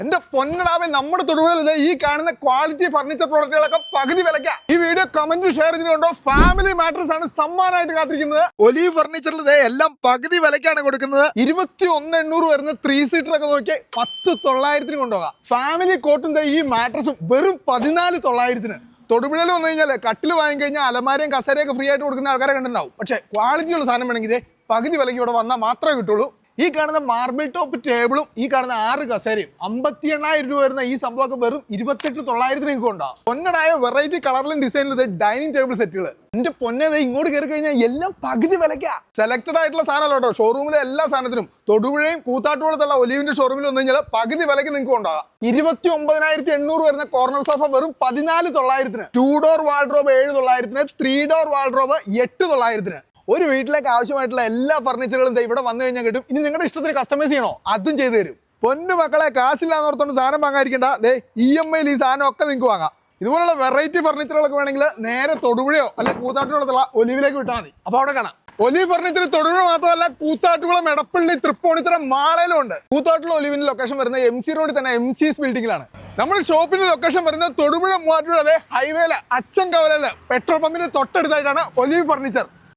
എന്റെ പൊന്നടാവേ, നമ്മുടെ തൊടുപുഴയിൽ ഈ കാണുന്ന ക്വാളിറ്റി ഫർണിച്ചർ പ്രോഡക്റ്റുകളൊക്കെ പകുതി വിലയ്ക്കാം. ഈ വീഡിയോ കമന്റ് ഷെയർ ചെയ്തിട്ടുണ്ടോ? ഫാമിലി മാട്രസ് ആണ് സമ്മാനമായിട്ട് കാത്തിരിക്കുന്നത്. ഒലീവ് ഫർണിച്ചറിൽ എല്ലാം പകുതി വിലയ്ക്കാണ് കൊടുക്കുന്നത്. 21,800 വരുന്ന 3 സീറ്റർ ഒക്കെ നോക്കി 10,900 കൊണ്ടുപോകാം. ഫാമിലി കോട്ടും ഈ മാട്രസും വെറും 14,900. തൊടുപുഴയിൽ വന്നു കഴിഞ്ഞാൽ കട്ടിൽ വാങ്ങിക്കഴിഞ്ഞാൽ അലമാരയും കസേരയൊക്കെ ഫ്രീ ആയിട്ട് കൊടുക്കുന്ന ആൾക്കാരെ കണ്ടിട്ടുണ്ടാവും. പക്ഷേ ക്വാളിറ്റിയുള്ള സാധനം വേണമെങ്കിൽ പകുതി വിലയ്ക്ക് ഇവിടെ വന്നാൽ മാത്രമേ കിട്ടുള്ളൂ. ഈ കാണുന്ന മാർബിൾ ടോപ്പ് ടേബിളും ഈ കാണുന്ന 6 കസേരയും 58,000 രൂപ വരുന്ന ഈ സംഭവമൊക്കെ വെറും 28,900 ഉണ്ടാവും. പൊന്നടായ വെറൈറ്റി കളറിലും ഡിസൈനിലും ഡൈനിങ് ടേബിൾ സെറ്റുകൾ. എന്റെ പൊന്നേ, ഇങ്ങോട്ട് കയറി കഴിഞ്ഞാൽ എല്ലാം പകുതി വിലയ്ക്കാ. സെലക്ടഡ് ആയിട്ടുള്ള സാധനമല്ല കേട്ടോ. ഷോറൂമിലെ എല്ലാ സാധനത്തിനും തൊടുപുഴയും കൂത്താട്ടുകുളത്തുള്ള ഒലീവിന്റെ ഷോറൂമിൽ വന്നു കഴിഞ്ഞാൽ പകുതി വിലയ്ക്ക് നിങ്ങൾക്ക് ഉണ്ടാകാം. 29,800 വരുന്ന കോർണർ സോഫ വെറും 14,900. 2 ഡോർ വാൾഡ്രോബ് 7,900. 3 door wardrobe 8,900. ഒരു വീട്ടിലേക്ക് ആവശ്യമായിട്ടുള്ള എല്ലാ ഫർണിച്ചറുകളും ഇവിടെ വന്നു കഴിഞ്ഞാൽ കിട്ടും. ഇനി നിങ്ങളുടെ ഇഷ്ടത്തിന് കസ്റ്റമൈസ് ചെയ്യണോ? അതും ചെയ്തു തരും. പൊന്നു മക്കളെ, കാശില്ലാന്ന് ഓർത്തോണ്ട് സാധനം വാങ്ങാതിരിക്കണ്ട. EMI ഈ സാധനം ഒക്കെ നിങ്ങൾക്ക് വാങ്ങാം. ഇതുപോലുള്ള വെറൈറ്റി ഫർണിച്ചറുകളൊക്കെ വേണമെങ്കിൽ നേരെ തൊടുപുഴയോ അല്ലെങ്കിൽ കൂത്താട്ടുകുളത്തുള്ള ഒലിവിലേക്ക് വിട്ടാൽ മതി. അപ്പോൾ അവിടെ കാണാം. ഒലിവ് ഫർണിച്ചർ തൊടുപുഴ മാത്രമല്ല, കൂത്താട്ടുകുളം, എടപ്പള്ളി, തൃപ്പൂണിത്തുറ, മാളയിലും ഉണ്ട്. കൂത്താട്ടുകുളം ഒലിവിന്റെ ലൊക്കേഷൻ വരുന്നത് MC റോഡിൽ തന്നെ MCS ബിൽഡിംഗിലാണ്. നമ്മുടെ ഷോപ്പിന്റെ ലൊക്കേഷൻ വരുന്നത് തൊടുപുഴ മൂവാറ്റുപുഴ ഹൈവേയിലെ അച്ചൻകവലയിലെ പെട്രോൾ പമ്പിന്റെ തൊട്ടടുത്തായിട്ടാണ് ഒലിവ് ഫർണിച്ചർ.